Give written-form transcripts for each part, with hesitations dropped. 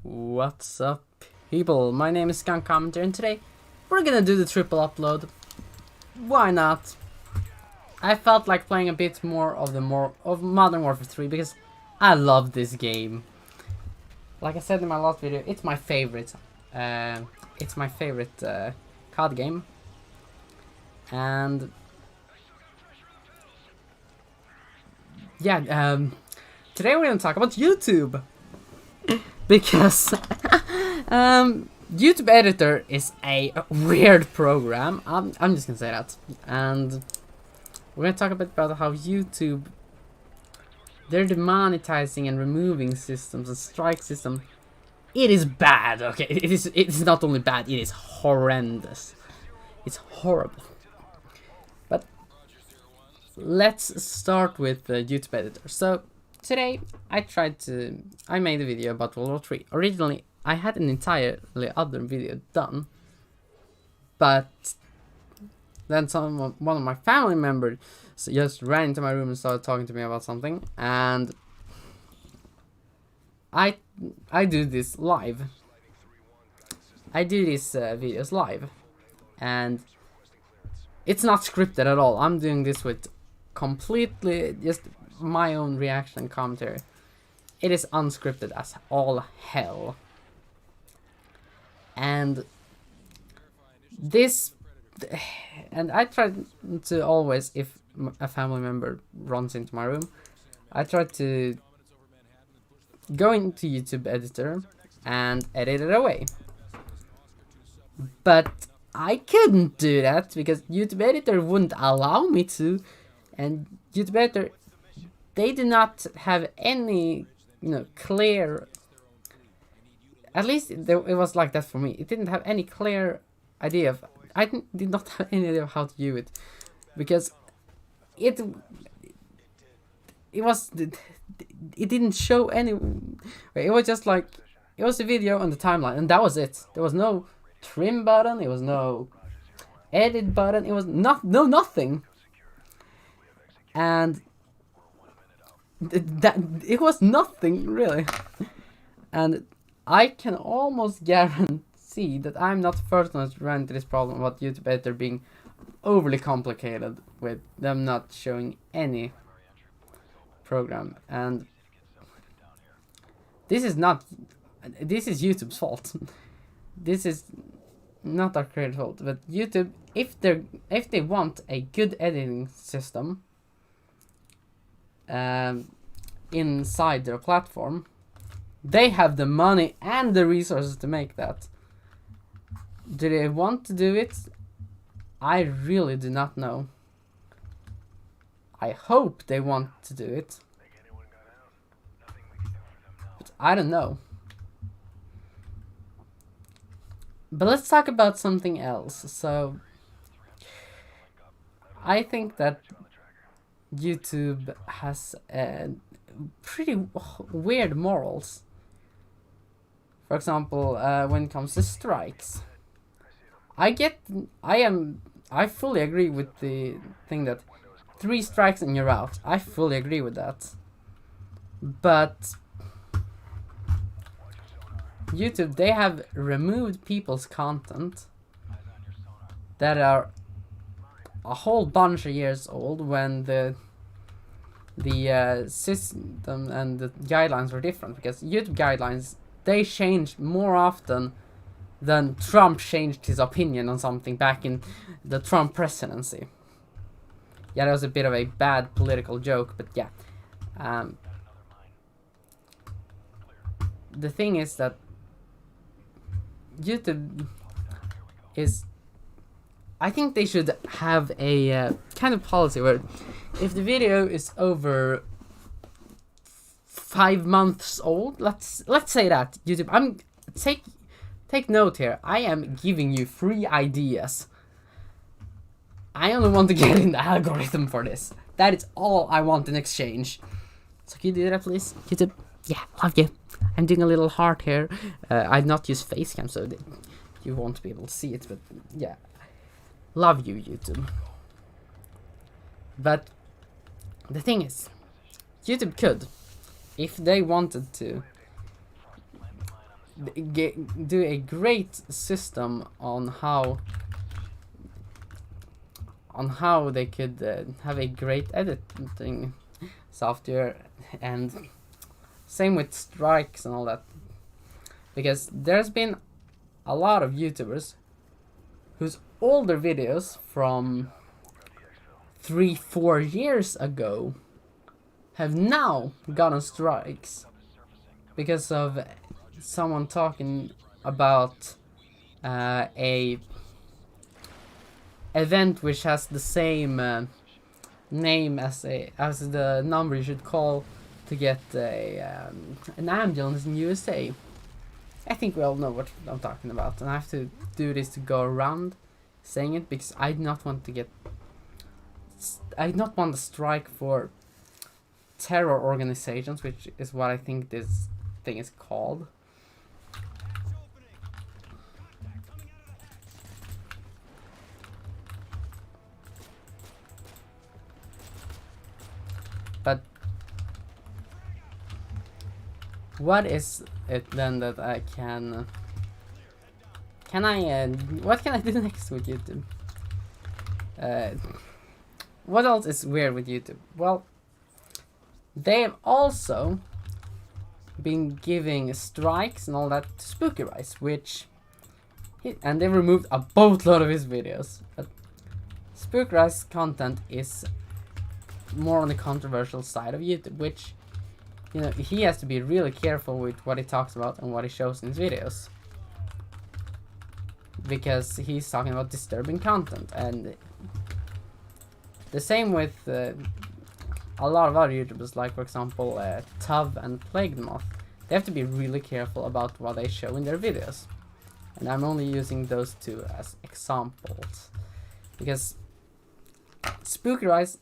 What's up, people? My name is Skunk Commenter, and today we're gonna do the triple upload. Why not? I felt like playing a bit more of Modern Warfare 3 because I love this game. Like I said in my last video, it's my favorite. It's my favorite COD game, and yeah, today we're gonna talk about YouTube. Because YouTube Editor is a weird program. I'm just gonna say that, and we're gonna talk a bit about how YouTube, they're demonetizing and removing systems and strike system. It is bad. Okay, it's not only bad, it is horrendous. It's horrible. But let's start with the YouTube Editor. So today I made a video about World War 3. Originally I had an entirely other video done, but then one of my family members just ran into my room and started talking to me about something, and I do this live. I do these videos live, and it's not scripted at all. I'm doing this with completely just my own reaction and commentary. It is unscripted as all hell. And I try to always, if a family member runs into my room, I try to go into YouTube Editor and edit it away. But I couldn't do that because YouTube Editor wouldn't allow me to, and YouTube Editor, they do not have any, clear. At least it was like that for me. It didn't have any clear idea of. I did not have any idea of how to do it, because it didn't show any. It was just like, it was a video on the timeline, and that was it. There was no trim button. It was no edit button. It was nothing. And it was nothing really. And I can almost guarantee that I'm not the first one to run into this problem about YouTube Editor being overly complicated with them not showing any program. And this is YouTube's fault. This is not our creator's fault, but YouTube, if they want a good editing system inside their platform, they have the money and the resources to make that. Do they want to do it? I really do not know. I hope they want to do it, but I don't know. But let's talk about something else. So I think that YouTube has pretty weird morals. For example, when it comes to strikes, I fully agree with the thing that 3 strikes and you're out. I fully agree with that. But YouTube, they have removed people's content that are a whole bunch of years old when the system and the guidelines were different, because YouTube guidelines, they changed more often than Trump changed his opinion on something back in the Trump presidency. Yeah, that was a bit of a bad political joke, but yeah. The thing is that YouTube is, I think they should have a kind of policy where if the video is over 5 months old, let's say that, YouTube, take note here. I am giving you free ideas. I only want to get in the algorithm for this. That is all I want in exchange. So can you do that, please, YouTube? Yeah, love you. I'm doing a little heart here. I've not used facecam, so you won't be able to see it, but yeah. Love you, YouTube. But the thing is, YouTube could, if they wanted to, do a great system on how they could have a great editing software, and same with strikes and all that, because there's been a lot of YouTubers whose older videos from 3-4 years ago have now gotten strikes because of someone talking about a event which has the same name as the number you should call to get an ambulance in USA. I think we all know what I'm talking about, and I have to do this to go around saying it because I do not want to strike for terror organizations, which is what I think this thing is called. But what is it then that I can what can I do next with YouTube? What else is weird with YouTube? Well, they've also been giving strikes and all that to Spooky Rice, and they removed a boatload of his videos. But Spooky Rice content is more on the controversial side of YouTube, which, you know, he has to be really careful with what he talks about and what he shows in his videos, because he's talking about disturbing content. And the same with a lot of other YouTubers, like for example Tuv and Plague Moth. They have to be really careful about what they show in their videos, and I'm only using those two as examples because Spooky Rice,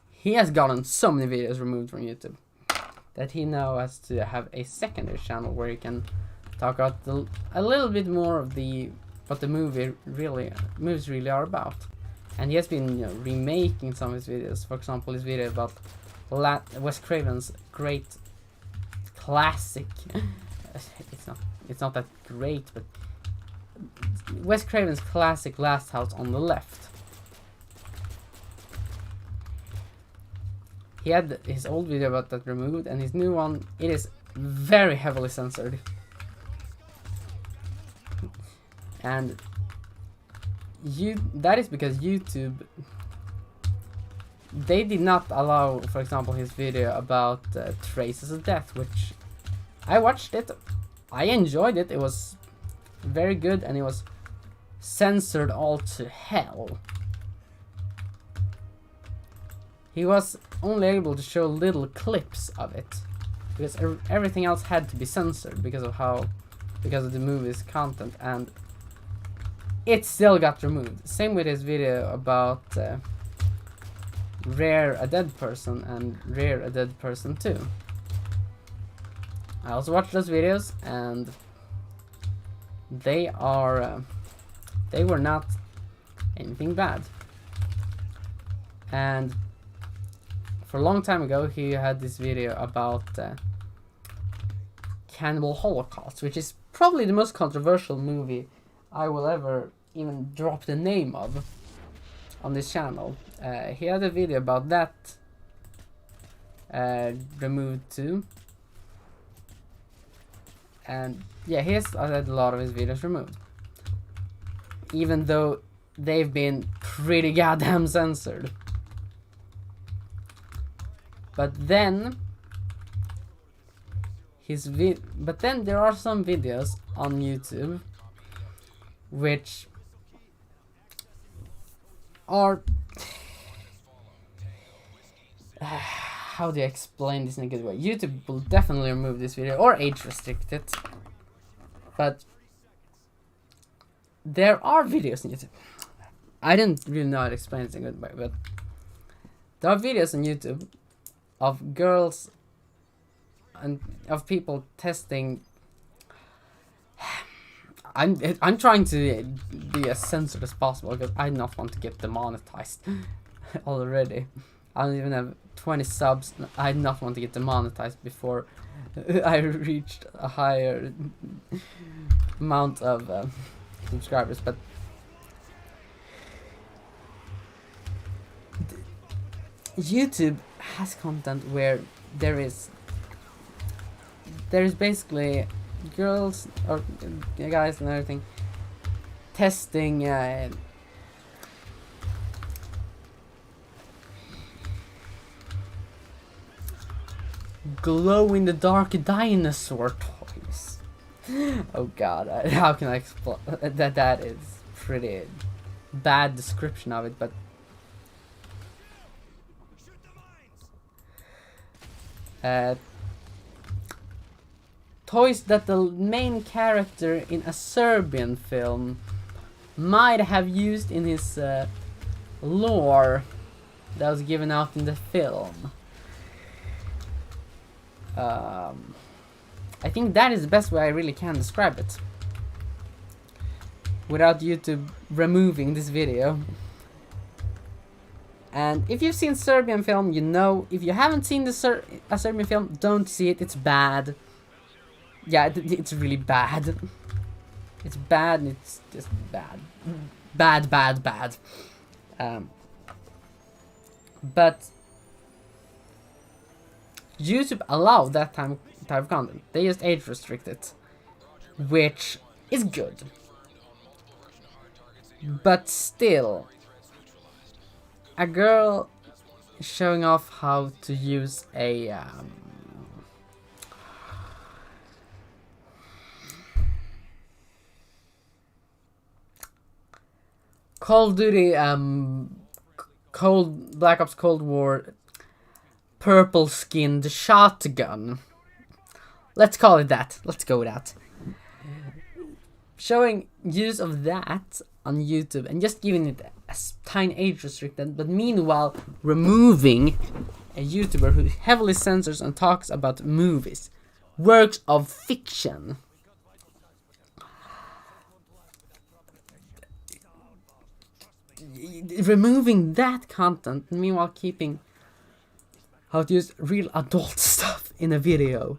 he has gotten so many videos removed from YouTube that he now has to have a secondary channel where he can talk about a little bit more of what the movies really are about. And he has been, you know, remaking some of his videos. For example, his video about Wes Craven's great classic. It's not that great, but Wes Craven's classic Last House on the Left. He had his old video about that removed, and his new one, it is very heavily censored. And that is because YouTube, they did not allow, for example, his video about Traces of Death, which I watched it, I enjoyed it, it was very good, and it was censored all to hell. He was only able to show little clips of it, because everything else had to be censored because of the movie's content, and it still got removed. Same with his video about Rare a Dead Person and Rare a Dead Person 2. I also watched those videos, and they were not anything bad. And for a long time ago, he had this video about Cannibal Holocaust, which is probably the most controversial movie I will ever even drop the name of on this channel. He had a video about that removed too. And yeah, he has had a lot of his videos removed, even though they've been pretty goddamn censored. But then there are some videos on YouTube which are how do you explain this in a good way? YouTube will definitely remove this video or age restrict it, but there are videos on YouTube. I didn't really know how to explain it in a good way, but there are videos on YouTube of girls and of people testing. I'm trying to be as censored as possible because I do not want to get demonetized already. I don't even have 20 subs. I did not want to get demonetized before I reached a higher amount of subscribers, but YouTube has content where there is basically girls or guys and everything testing glow-in-the-dark dinosaur toys. Oh god, how can I explain that? That is pretty bad description of it, but toys that the main character in a Serbian film might have used in his lore that was given out in the film. I think that is the best way I really can describe it without YouTube removing this video. And if you've seen Serbian film, you know. If you haven't seen a Serbian film, don't see it. It's bad. Yeah, it's really bad. It's bad and it's just bad. Bad. But YouTube allow that type of content. They just age restrict it, which is good. But still, a girl showing off how to use a Call of Duty Black Ops Cold War purple skinned shotgun. Let's call it that. Let's go with that. Showing use of that on YouTube and just giving it a tiny age restricted, but meanwhile removing a YouTuber who heavily censors and talks about movies, works of fiction. Removing that content, and meanwhile keeping how to use real adult stuff in a video.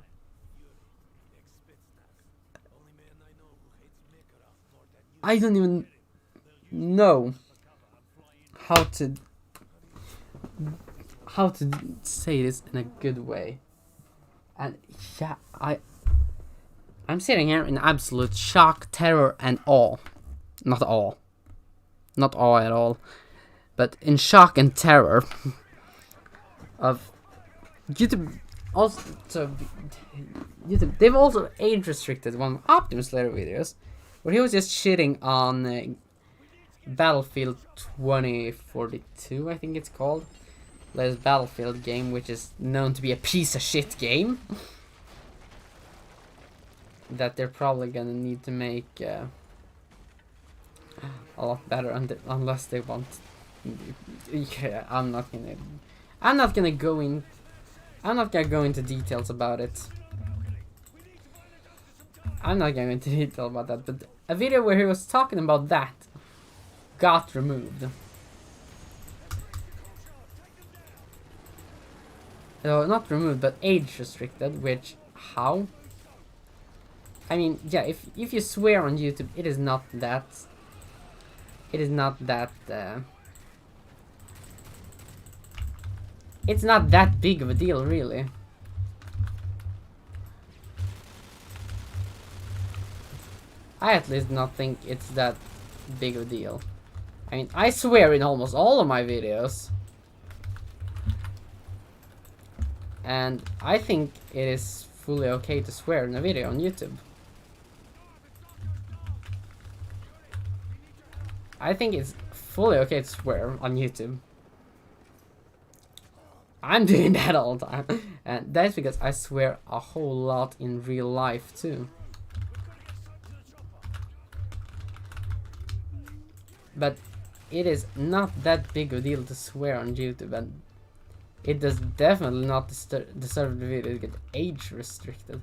I don't even know how to say this in a good way. And yeah, I'm sitting here in absolute shock, terror, and awe. Not awe at all, but in shock and terror of YouTube. Also, YouTube, they've also age restricted one of Optimus later videos where he was just shitting on Battlefield 2042, I think it's called. Latest Battlefield game, which is known to be a piece of shit game that they're probably gonna need to make a lot better, unless they want. Yeah, I'm not gonna go into details about it. I'm not going into detail about that, but a video where he was talking about that got removed. No, not removed, but age restricted, which, how? I mean, yeah, if you swear on YouTube, it is not that it's not that big of a deal, really. I at least not think it's that big of a deal. I mean, I swear in almost all of my videos. And I think it is fully okay to swear in a video on YouTube. I think it's fully okay to swear on YouTube. I'm doing that all the time. And that's because I swear a whole lot in real life too. But it is not that big of a deal to swear on YouTube, and it does definitely not deserve the video to get age restricted.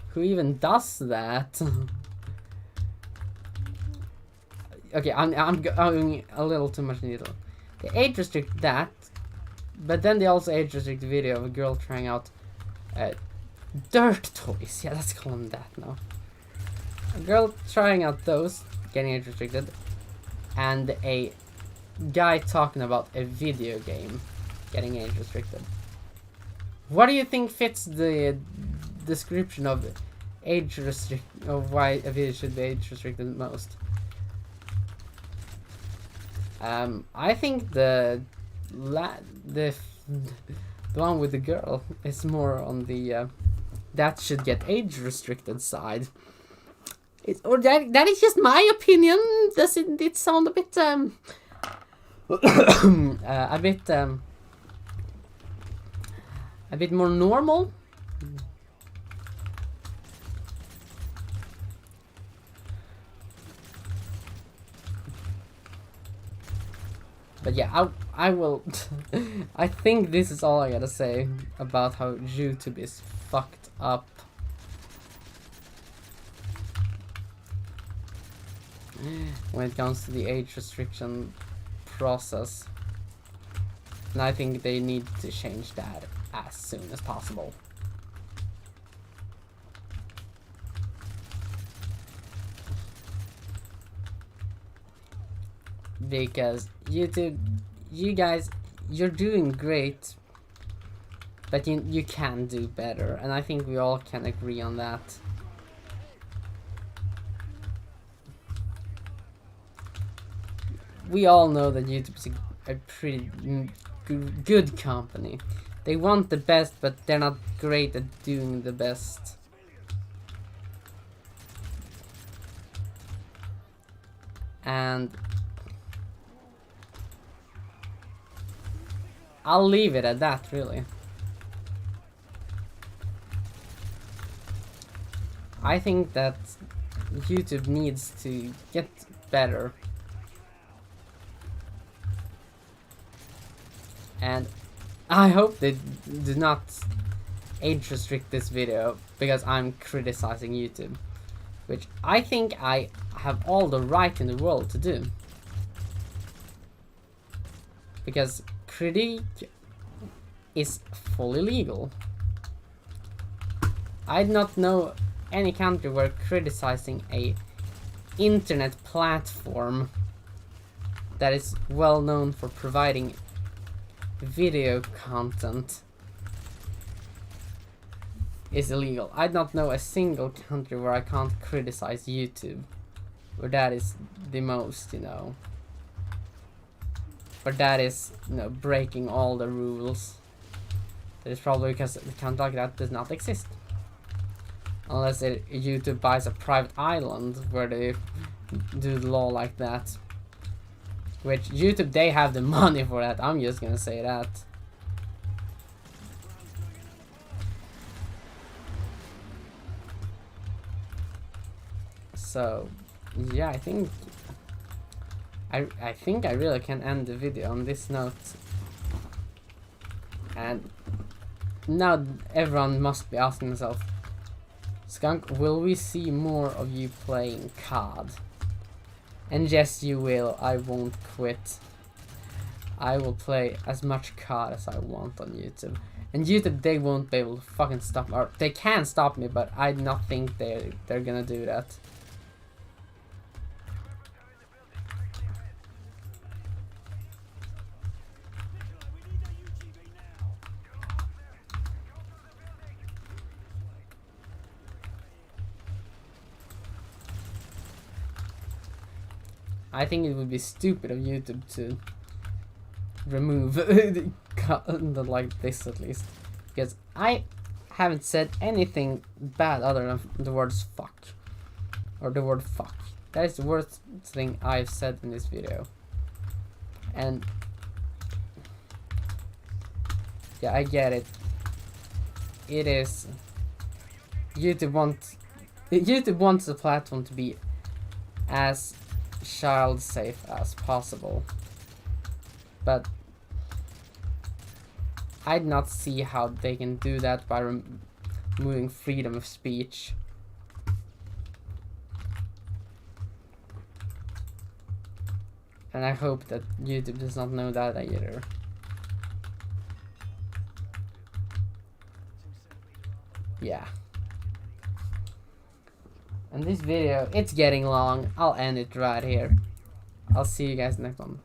Who even does that? Okay, I'm going a little too much in detail. The age restrict that But then they also age restrict the video of a girl trying out dirt toys. Yeah, let's call them that now. A girl trying out those, getting age restricted, and a guy talking about a video game, getting age restricted. What do you think fits the description of age restrict, of why a video should be age restricted most? I think the one with the girl is more on the that should get age restricted side. Or that is just my opinion. Doesn't it sound a bit a bit more normal? But yeah, I will. I think this is all I gotta say about how YouTube is fucked up. When it comes to the age restriction process. And I think they need to change that as soon as possible. Because YouTube, you guys, you're doing great, but you can do better, and I think we all can agree on that. We all know that YouTube is a pretty good company. They want the best, but they're not great at doing the best. And I'll leave it at that, really. I think that YouTube needs to get better. And I hope they do not age restrict this video because I'm criticizing YouTube, which I think I have all the right in the world to do. Because critique is fully legal. I do not know any country where criticizing a internet platform that is well known for providing video content is illegal. I don't know a single country where I can't criticize YouTube, where that is the most, you know. But that is, you know, breaking all the rules. That is probably because a country like that does not exist. Unless YouTube buys a private island where they do the law like that. Which YouTube, they have the money for that. I'm just gonna say that. So, yeah, I think I really can end the video on this note. And now everyone must be asking themselves, Skunk, will we see more of you playing COD? And yes, you will. I won't quit. I will play as much COD as I want on YouTube. And YouTube, they won't be able to fucking stop me. Or they can stop me, but I do not think they're gonna do that. I think it would be stupid of YouTube to remove the content like this, at least. Because I haven't said anything bad other than the words fuck. Or the word fuck. That is the worst thing I've said in this video. And yeah, I get it. It is... YouTube wants the platform to be as child safe as possible, but I do not see how they can do that by removing freedom of speech. And I hope that YouTube does not know that either. yeah. And this video, it's getting long. I'll end it right here. I'll see you guys next one.